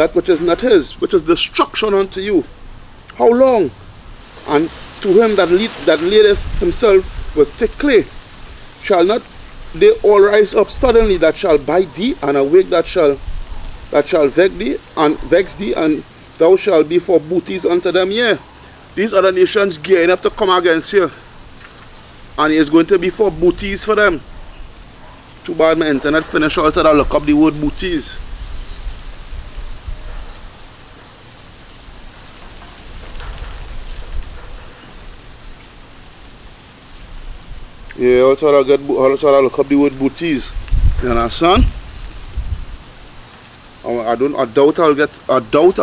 that which is not his, which is destruction unto you. How long? And to him that leadeth himself with thick clay, shall not they all rise up suddenly that shall bite thee, and awake that shall vex thee, and thou shalt be for booties unto them? Yeah, these other nations gearing up to come against you, and he is going to be for booties for them. Too bad my internet finished also that I look up the word booties. Yeah, also I look up the word booties. You understand? I doubt I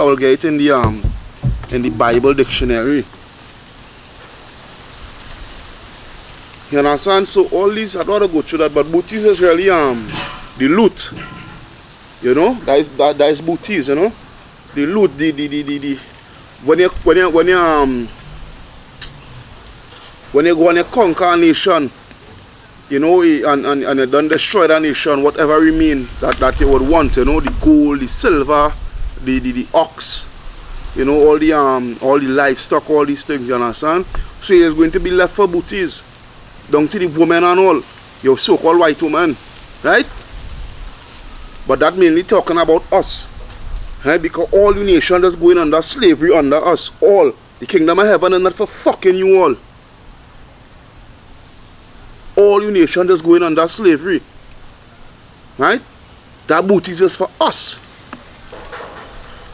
will get it in the Bible dictionary. You understand? So all these, I don't want to go through that, but booties is really the loot. You know, that is booties. You know, the loot, the when you go and you conquer a nation, you know, and you don't destroy that nation, whatever remain that you would want, you know, the gold, the silver, the ox, you know, all the livestock, all these things, you understand? So it's going to be left for booties, down to the women and all, your so-called white women, right? But that mainly talking about us, right? Because all the nation is going under slavery under us, all. The kingdom of heaven is not for fucking you all. All your nation is going under slavery, right? That booty is for us,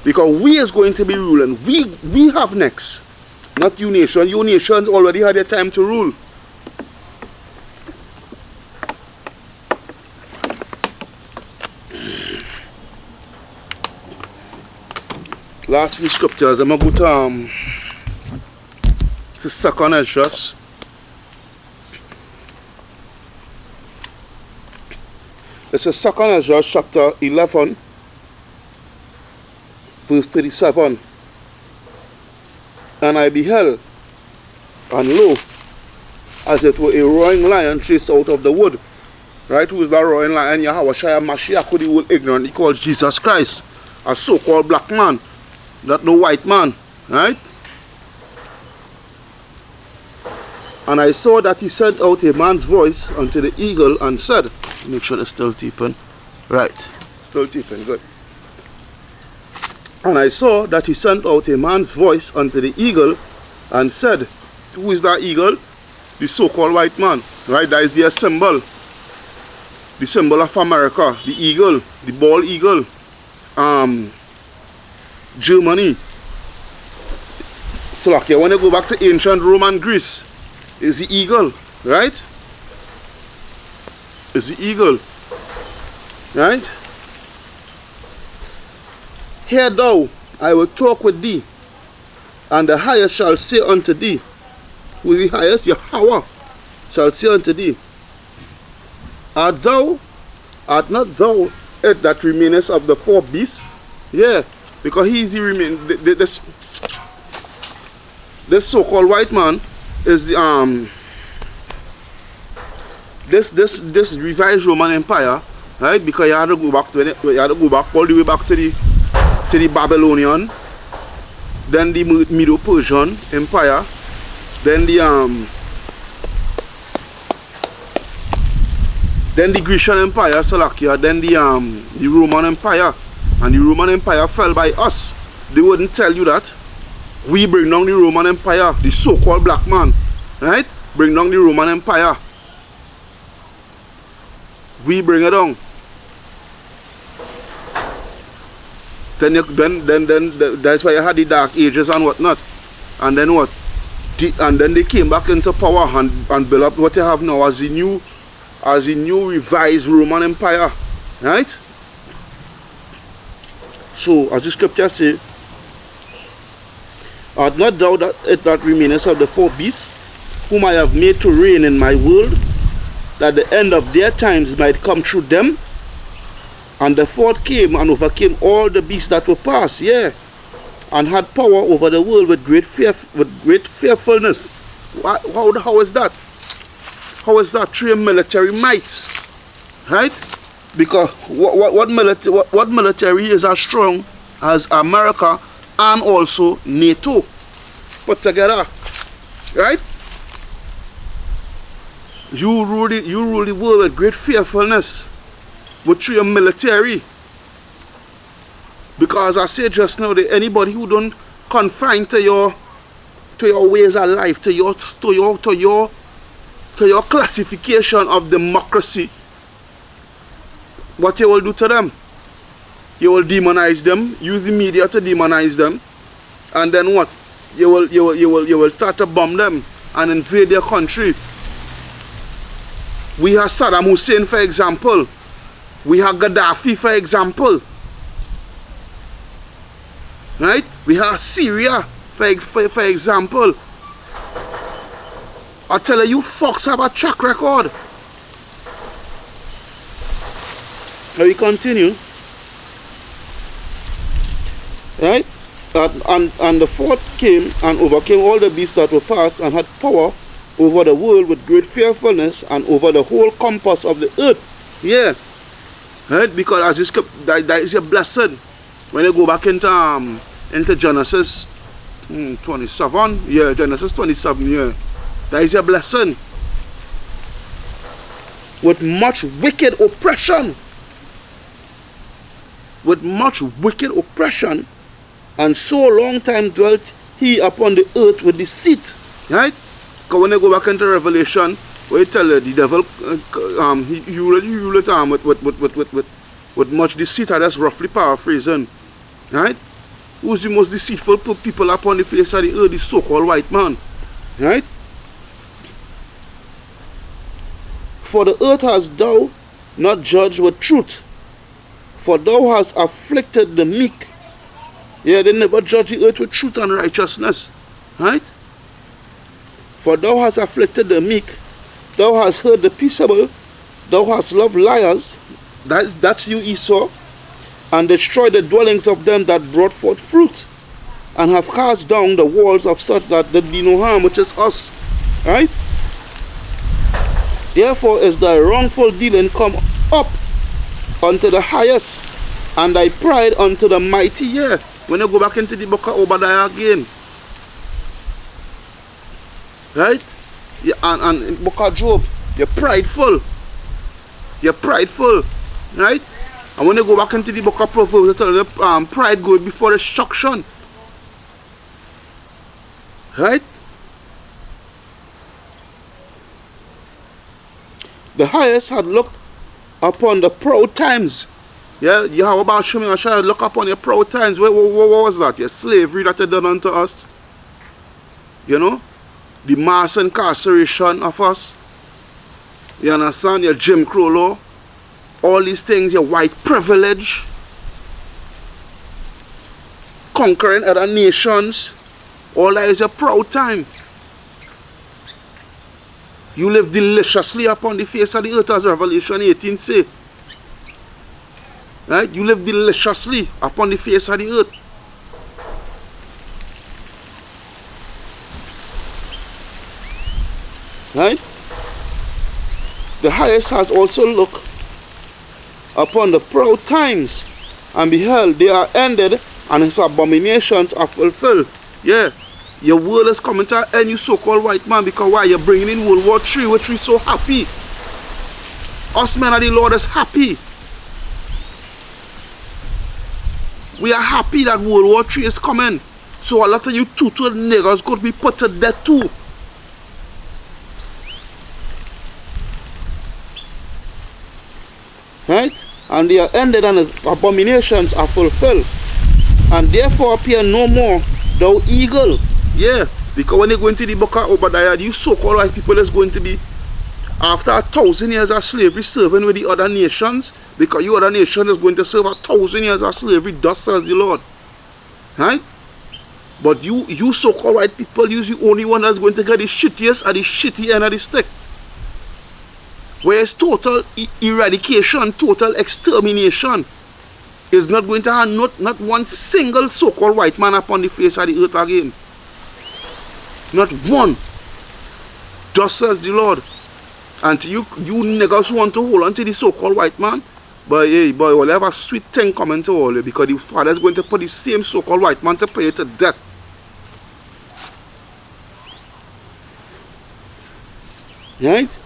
because we is going to be ruling. We have next, not you nation. You nation already had their time to rule. Last few scriptures, I'm going to go to 2nd Ezra. This is 2nd Ezra chapter 11, verse 37. And I beheld, and lo, as it were a roaring lion chased out of the wood. Right? Who is that roaring lion? Yahushua Mashiach, who the world ignorantly called Jesus Christ, a so-called black man, not no white man. Right? And I saw that he sent out a man's voice unto the eagle and said, make sure it's still tipping. Right. Still tipping. Good. And I saw that he sent out a man's voice unto the eagle and said, who is that eagle? The so-called white man. Right? That is their symbol. The symbol of America. The eagle. The bald eagle. Germany. So like, when you go back to ancient Rome and Greece, is the eagle. Right? Is the eagle, right? Hear thou, I will talk with thee, and the highest shall say unto thee. Who is the highest? Yahweh shall say unto thee, art not thou it that remainest of the 4 beasts? Yeah, because he is the remain. This so-called white man is the this revised Roman Empire, right? Because you had to go back all the way back to the Babylonian, then the Medo-Persian Empire, then the Grecian Empire, Salakia, then the Roman Empire, and the Roman Empire fell by us. They wouldn't tell you that. We bring down the Roman Empire, the so-called black man, right? Bring down the Roman Empire. We bring it down. Then that's why you had the Dark Ages and whatnot. And then what? And then they came back into power and built up what you have now as the new revised Roman Empire. Right? So as the scripture say, art not thou that remainest of the 4 beasts, whom I have made to reign in my world, that the end of their times might come through them? And the 4th came and overcame all the beasts that were past, yeah, and had power over the world with great fearfulness. How is that? How is that? Through military might, right? Because what military is as strong as America and also NATO put together, right? You rule the world with great fearfulness, but through your military. Because I said just now that anybody who don't confine to your ways of life, to your classification of democracy, what you will do to them? You will demonize them, use the media to demonize them, and then what? You will start to bomb them and invade their country. We have Saddam Hussein, for example. We have Gaddafi, for example. Right? We have Syria, for example. I tell you, folks have a track record. Now we continue. Right? And the fourth came and overcame all the beasts that were past and had power over the world with great fearfulness and over the whole compass of the earth. Yeah. Right? Because as this, that is a blessing. When you go back into Genesis 27, yeah, Genesis 27, yeah, that is a blessing. With much wicked oppression. With much wicked oppression, and so long time dwelt he upon the earth with deceit. Right? Because when you go back into Revelation, where you tell the devil, he ruled with much deceit. That's roughly paraphrasing. Right? Who's the most deceitful people upon the face of the earth? The so-called white man. Right? For the earth hast thou not judged with truth, for thou hast afflicted the meek. Yeah, they never judge the earth with truth and righteousness. Right? For thou hast afflicted the meek, thou hast heard the peaceable, thou hast loved liars, that's you, Esau, and destroyed the dwellings of them that brought forth fruit, and have cast down the walls of such that did thee no harm, which is us. Right? Therefore is thy wrongful dealing come up unto the highest, and thy pride unto the mighty. Yeah. When you go back into the book of Obadiah again, right? Yeah, and in the book of Job, you're prideful. You're prideful, right? And when you go back into the book of Proverbs, you tell you pride goes before destruction, right? The highest had looked upon the proud times. Yeah, you have about Shimon and Shai, look upon your proud times. What was that? Your slavery that you done unto us. You know? The mass incarceration of us. You understand? Your Jim Crow law. All these things, your white privilege. Conquering other nations. All that is a proud time. You live deliciously upon the face of the earth, as Revelation 18 say. Right? You live deliciously upon the face of the earth. Right? The highest has also looked upon the proud times, and beheld, they are ended, and his abominations are fulfilled. Yeah. Your world is coming to an end, you so-called white man, because why? You're bringing in World War III, which we're so happy. Us men of the Lord is happy. We are happy that World War III is coming. So a lot of you two-toed niggas got to be put to death too. Right? And they are ended, and his abominations are fulfilled. And therefore appear no more, thou eagle. Yeah, because when you go into the book of Obadiah, you so-called white people is going to be, after 1,000 years of slavery, serving with the other nations, because your other nation is going to serve 1,000 years of slavery, thus says the Lord. Right? But you so-called white people, you're the only one that's going to get the shittiest at the shitty end of the stick. Whereas total eradication, total extermination is not going to have not one single so-called white man upon the face of the earth again. Not one. Thus says the Lord. And to you niggas who want to hold on to the so-called white man, But hey, boy, we'll have a sweet thing coming to all you, because the father is going to put the same so-called white man to pay you to death. Right?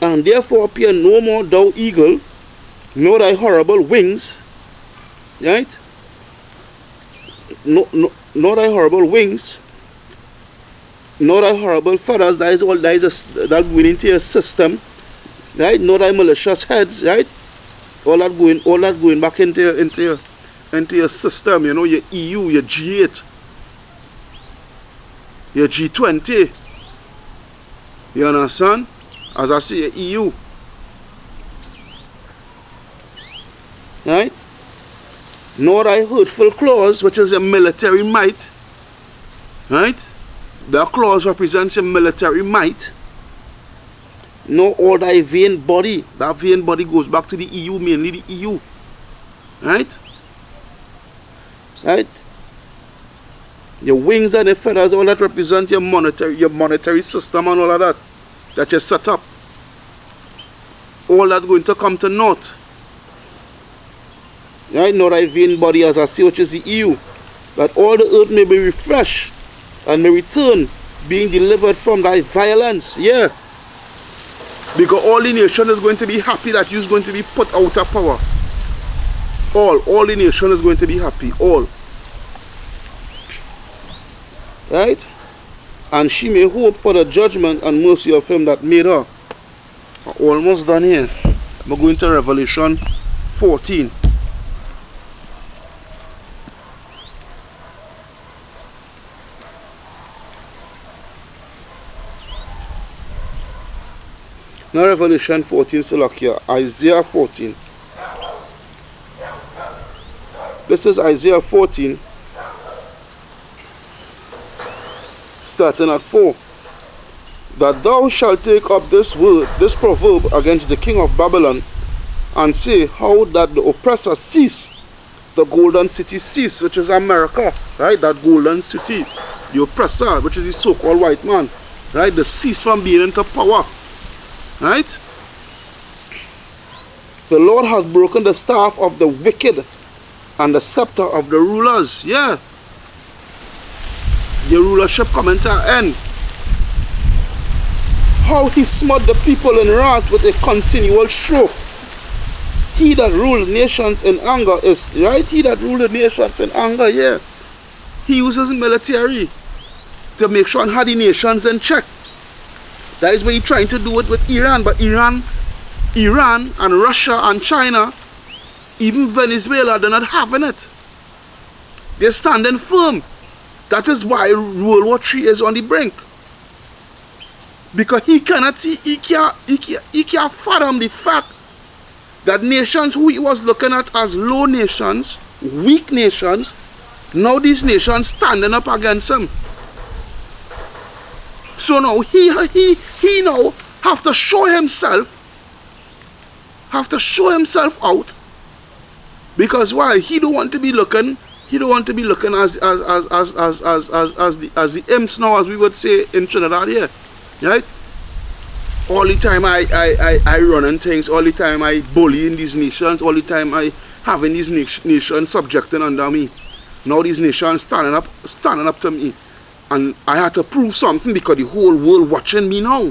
And therefore appear no more thou eagle, nor thy horrible wings. Right? Nor thy horrible wings, nor thy horrible feathers. That is all. That is that going into your system. Right? Nor thy malicious heads. Right? All that going back into your system. You know, your EU, your G8, your G20. You understand? As I say, EU. Right? Nor thy hurtful claws, which is a military might. Right? That claws represents a military might. Nor all thy vain body. That vain body goes back to the EU, mainly the EU. Right? Right? Your wings and the feathers, all that represent your monetary system and all of that you set up. All that going to come to naught. Right? Nor thy vain body, as I say, which is the EU, that all the earth may be refreshed and may return, being delivered from thy violence. Yeah. Because all the nation is going to be happy that you is going to be put out of power. All the nation is going to be happy. All. Right? And she may hope for the judgment and mercy of him that made her. Almost done here. I'm going to Revelation 14. Now Revelation 14, Salakia, Isaiah 14. This is Isaiah 14, starting at 4. That thou shalt take up this word, this proverb against the king of Babylon, and say, how that the oppressor cease, the golden city cease, which is America, right? That golden city, the oppressor, which is the so-called white man, right? The cease from being into power. Right? The Lord has broken the staff of the wicked and the scepter of the rulers. Yeah. Your rulership coming to an end. How he smote the people in wrath with a continual stroke. He that ruled nations in anger is, right? He that ruled the nations in anger, yeah. He uses military to make sure and have the nations in check. That is what he's trying to do it with Iran. But Iran and Russia and China, even Venezuela, they're not having it. They're standing firm. That is why World War III is on the brink. Because he cannot see, he can't fathom the fact that nations who he was looking at as low nations, weak nations, now these nations standing up against him. So now he now have to show himself out, because why? He don't want to be looking as the imps now, as we would say in Trinidad here, right? All the time I running things, all the time I bullying these nations, all the time I having these nations subjecting under me. Now these nations standing up to me. And I had to prove something because the whole world watching me now.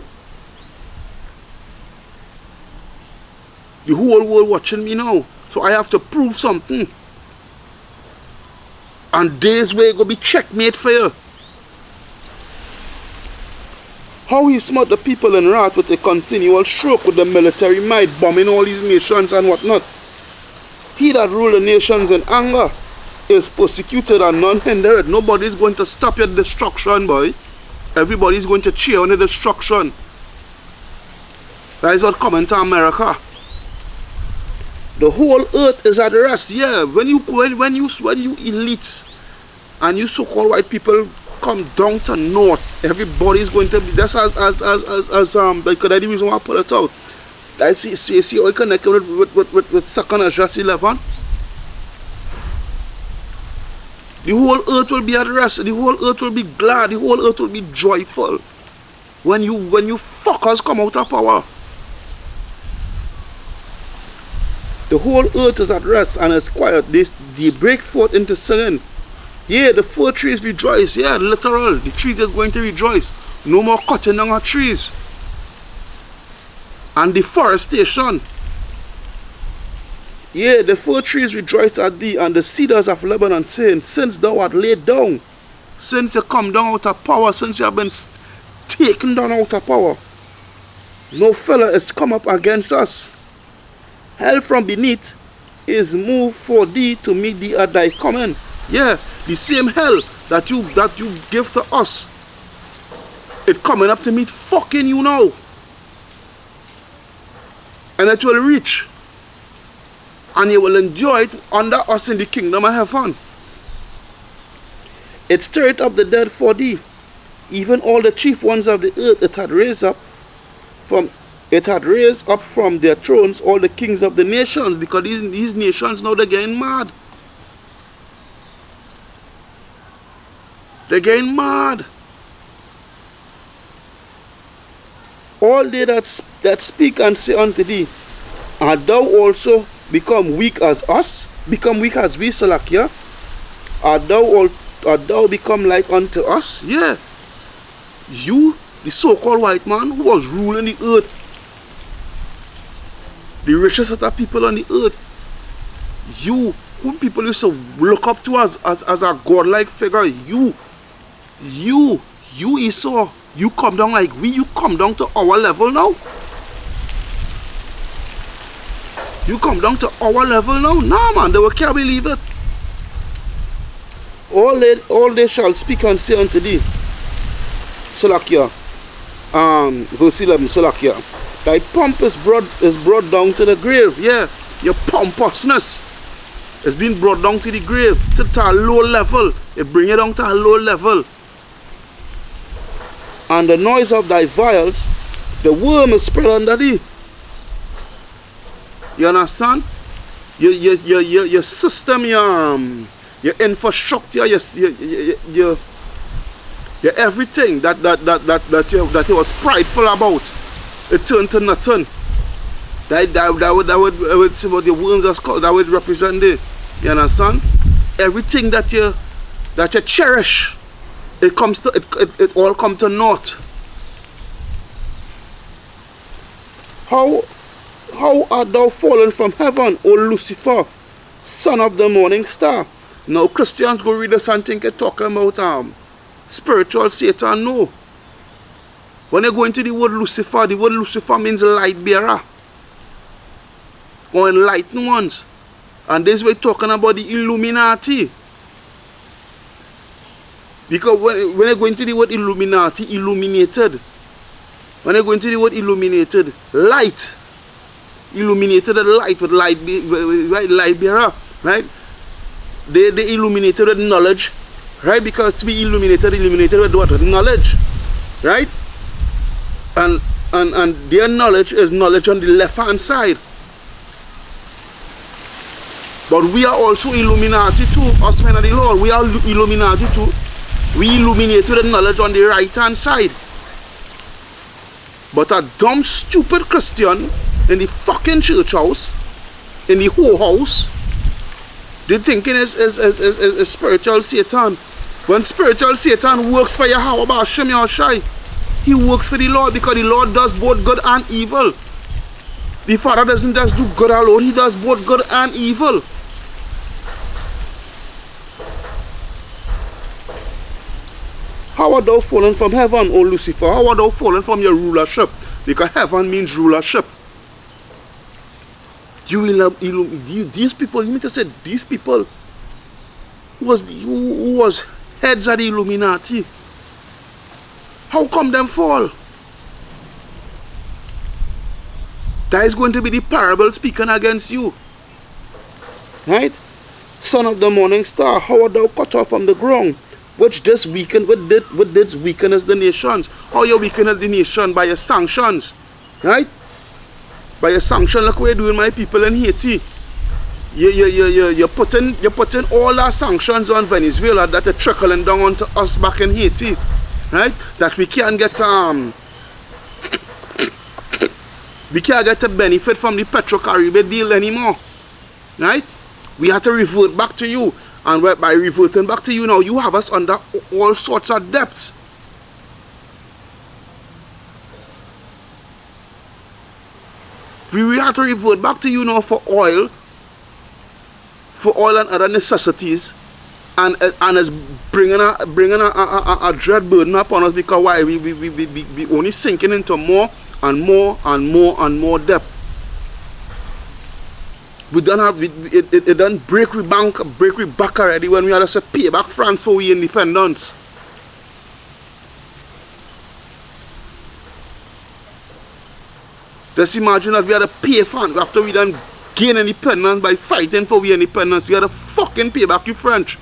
The whole world watching me now. So I have to prove something. And days where it going to be checkmate for you. How he smote the people in wrath with a continual stroke with the military might, bombing all these nations and whatnot. He that ruled the nations in anger is persecuted and none hindered. Nobody's going to stop your destruction, boy. Everybody's going to cheer on the destruction. That is what coming to America. The whole earth is at rest. Yeah, when you elites and you so-called white people come down to north, everybody's going to be. That's like the reason why I put it out. You see how it connected with second address 11. The whole earth will be at rest. The whole earth will be glad. The whole earth will be joyful when you fuckers come out of power. The whole earth is at rest and is quiet. They break forth into singing. Yeah, the fir trees rejoice. Yeah, literal. The trees is going to rejoice. No more cutting down our trees. And deforestation. Yeah, the fir trees rejoice at thee, and the cedars of Lebanon, saying, since thou art laid down, since you come down out of power, since you have been taken down out of power, no fella is come up against us. Hell from beneath is moved for thee to meet thee at thy coming. Yeah, the same hell that you give to us, it coming up to meet fucking you now. And it will reach. And you will enjoy it under us in the kingdom of heaven. It stirred up the dead for thee, even all the chief ones of the earth. It had raised up from their thrones all the kings of the nations, because these nations now they're getting mad. They're getting mad. All they that speak and say unto thee, art thou also become weak as us? Become weak as we, Salakia? Art thou become like unto us? Yeah. You, the so-called white man who was ruling the earth, the richest of the people on the earth, you, who people used to look up to as a godlike figure, you Esau, you come down like we, you come down to our level now. You come down to our level now? Nah, man, they can't believe it. All they shall speak and say unto thee, Salakia, verse 11, Salakia, thy pomp is brought down to the grave. Yeah, your pompousness has been brought down to the grave, to a low level. It bring you down to a low level. And the noise of thy vials, the worm is spread under thee. You understand? Your system, your infrastructure, your everything that you was prideful about, it turned to nothing. That would say what the worms are called. That would represent it. You understand? Everything that you cherish, it all come to naught. How art thou fallen from heaven, O Lucifer, son of the morning star? Now Christians go read this and think it's talking about spiritual Satan. No. When you go into the word Lucifer means light bearer, or enlightened ones. And this we're talking about the Illuminati. Because when you go into the word Illuminati, illuminated. When you go into the word illuminated, light. Illuminated light with light bearer, right? They illuminated with knowledge, right? Because to be illuminated with what? With knowledge, right? And their knowledge is knowledge on the left hand side. But we are also Illuminati too, us men of the Lord. We are Illuminati too. We illuminate with knowledge on the right hand side. But a dumb, stupid Christian in the fucking church house, in the whole house, they thinking is spiritual Satan. When spiritual Satan works for Yahweh Hashem Yahushai, he works for the Lord, because the Lord does both good and evil. The Father doesn't just do good alone, he does both good and evil. How art thou fallen from heaven, O Lucifer? How art thou fallen from your rulership? Because heaven means rulership. These people, you mean to say these people who was heads of the Illuminati, how come them fall? That is going to be the parable speaking against you. Right? Son of the morning star, how art thou cut off from the ground? Which this weaken, what did weaken as the nations? How you weaken the nation? By your sanctions. Right? By your sanction, look what you're doing, my people in Haiti. You're putting all our sanctions on Venezuela that are trickling down onto us back in Haiti. Right? That we can't get we can't get a benefit from the Petro-Caribbean deal anymore. Right? We had to revert back to you. And by reverting back to you now, you have us under all sorts of debts. We had to revert back to you now for oil and other necessities. And it's bringing a dread burden upon us, because why? We only sinking into more and more and more and more debt. We don't have it done break we back already when we had to pay back France for we independence. Just imagine that we had to pay France after we done gain independence by fighting for we independence. We had to fucking pay back you French.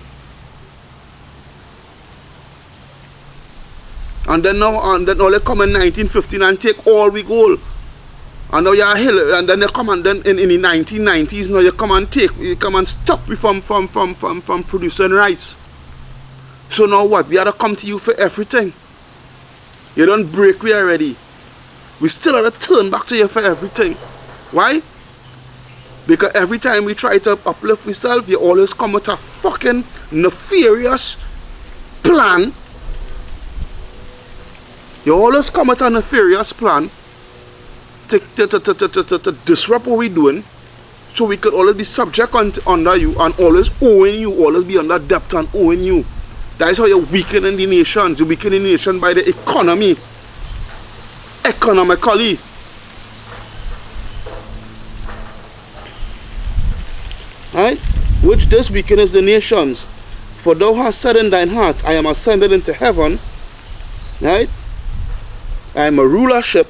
And then now they come in 1915 and take all we gold. And now you are hill, and then they come and then in the 1990s now you come and stop me from producing rice. So now what? We had to come to you for everything. You don't break we already. We still have to turn back to you for everything. Why? Because every time we try to uplift ourselves, you always come with a fucking nefarious plan. You always come with a nefarious plan to disrupt what we're doing, so we could always be subject under you and always owing you, always be under debt and owing you. That is how you're weakening the nations. You're weakening the nation by the economy. Economically. Right? Which this weakens the nations. For thou hast said in thine heart, I am ascended into heaven. Right? I am a rulership.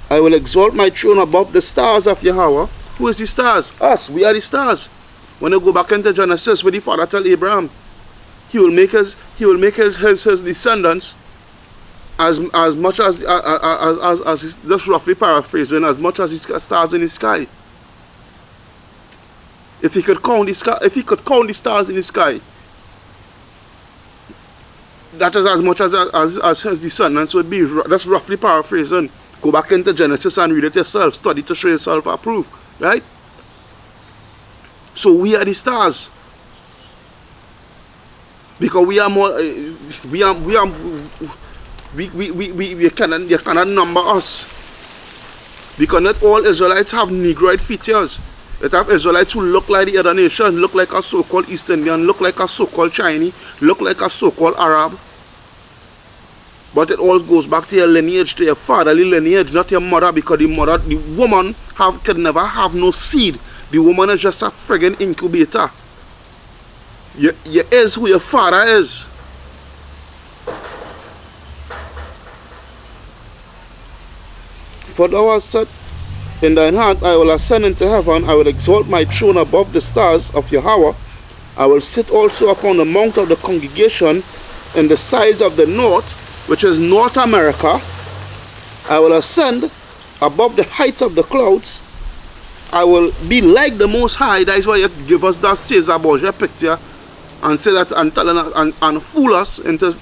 I will exalt my throne above the stars of Yahweh. Who is the stars? Us. We are the stars. When you go back into Genesis, where the father tell Abraham, he will make his descendants as much as just roughly paraphrasing, as much as the stars in the sky. If he could count the stars in the sky, that is as much as his descendants would be. That's roughly paraphrasing. Go back into Genesis and read it yourself. Study to show yourself approved. Right? So we are the stars. Because we are more you cannot number us. Because not all Israelites have Negroid features. It have Israelites who look like the other nations, look like a so-called East Indian, look like a so-called Chinese, look like a so-called Arab. But it all goes back to your lineage, to your fatherly lineage, not your mother, because the woman could never have no seed. The woman is just a friggin' incubator. You is who your father is. For thou hast said in thine heart, I will ascend into heaven, I will exalt my throne above the stars of Yahweh. I will sit also upon the mount of the congregation in the sides of the north, which is North America. I will ascend above the heights of the clouds. I will be like the Most High. That is why you give us that Caesar Borgia picture and say that and tell us and fool us into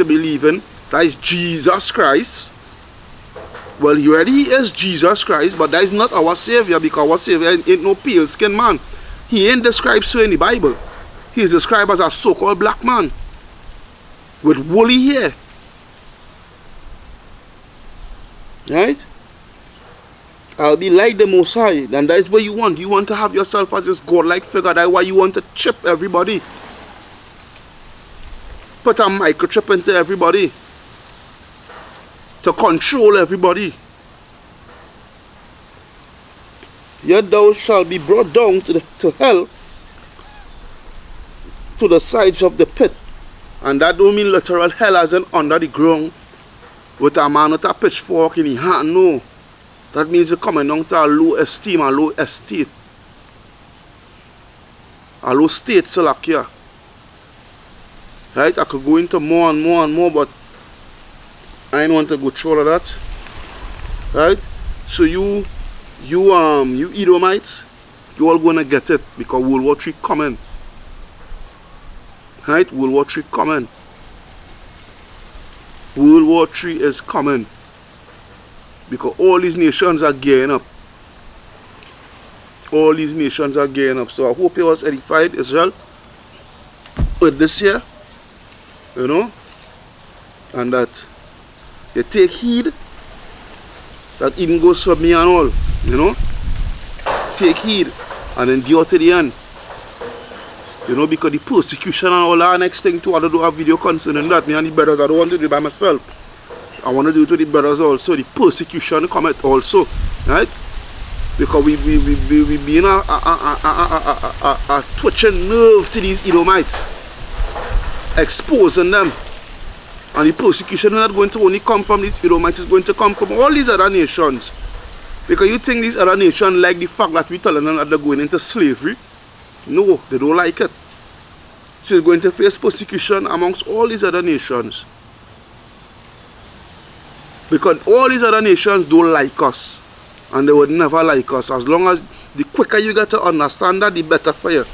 believing that is Jesus Christ. Well, he already is Jesus Christ, but that is not our Savior, because our Savior ain't no pale skinned man. He ain't described so in the Bible. He is described as a so-called black man with woolly hair. Right? I'll be like the Most High. And that is what you want. You want to have yourself as this godlike figure. That's why you want to chip everybody. Put a microchip into everybody. To control everybody. Yet thou shalt be brought down to hell, to the sides of the pit. And that don't mean literal hell as in under the ground with a man with a pitchfork in his hand. No. That means you're coming down to a low esteem, a low estate. A low state, Salakia. Right? I could go into more and more and more, but I don't want to go through all of that. Right? So you Edomites, you all gonna get it, because World War III coming. Right? World War III coming. World War III is coming. Because all these nations are gearing up. all these nations are gearing up. So I hope you was edified, Israel, with this year, you know, and that you take heed that even goes for me and all, you know. Take heed and endure to the end. You know, because the persecution and all that next thing too, I don't do a video concerning that. Me and the brothers, I don't want to do it by myself. I want to do it to the brothers also. The persecution come also, right? Because we being a twitching nerve to these Edomites, exposing them. And the persecution is not going to only come from these Edomites, it's going to come from all these other nations. Because you think these other nations like the fact that we telling them that they're going into slavery? No, they don't like it. So it's going to face persecution amongst all these other nations. Because all these other nations don't like us. And they would never like us. As long as the quicker you get to understand that, the better for you.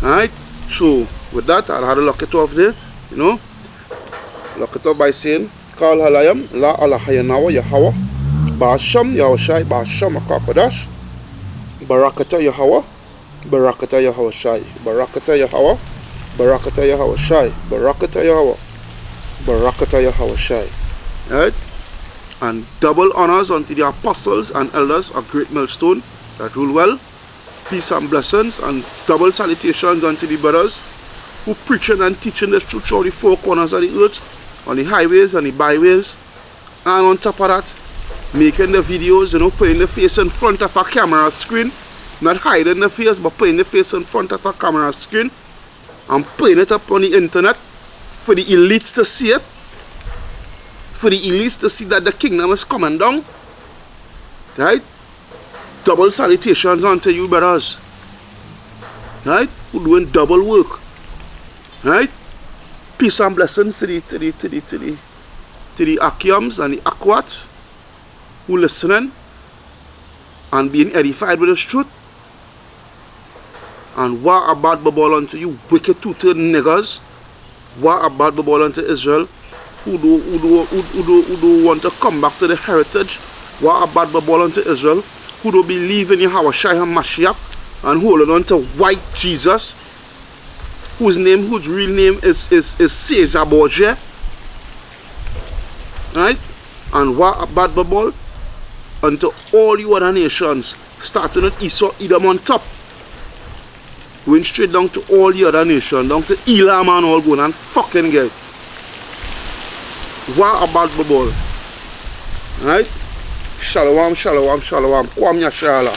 Alright? So, with that, I'll have to lock it off there. You know? Lock it off by saying, Kal halayam, la alahayanawa Yahweh, Ba'asham Yahushai, Ba'asham Akakadash, Barakata Yahweh, Barakata Yahweh Shai, Barakata Yahweh, Barakata Yahweh Shai, Barakata Yahweh, Barakata Yahweh Shai. Alright? And double honors unto the apostles and elders of Great Millstone that rule well. Peace and blessings, and double salutations unto the brothers who preaching and teaching this truth through the four corners of the earth, on the highways and the byways, and on top of that, making the videos, you know, putting the face in front of a camera screen, not hiding the face, but putting the face in front of a camera screen, and putting it up on the internet for the elites to see it, for the elites to see that the kingdom is coming down, right? Double salutations unto you brothers, right? Who doing double work, right? Peace and blessings to the Akiums and the Akwats who listening and being edified with this truth. And what about Babal unto you wicked two-tailed niggers? What about Babal unto Israel who do want to come back to the heritage? What about Babal unto Israel who don't believe in Yahweh Shai HaMashiach and holding on to white Jesus, whose real name is Caesar Borgia, right? And what about Babal unto all you other nations, starting with Esau, Edom on top, going straight down to all the other nations, down to Elam and all, going and fucking get. What about Babal? Right? Shalom, shalom, shalom. Kwam Yashala.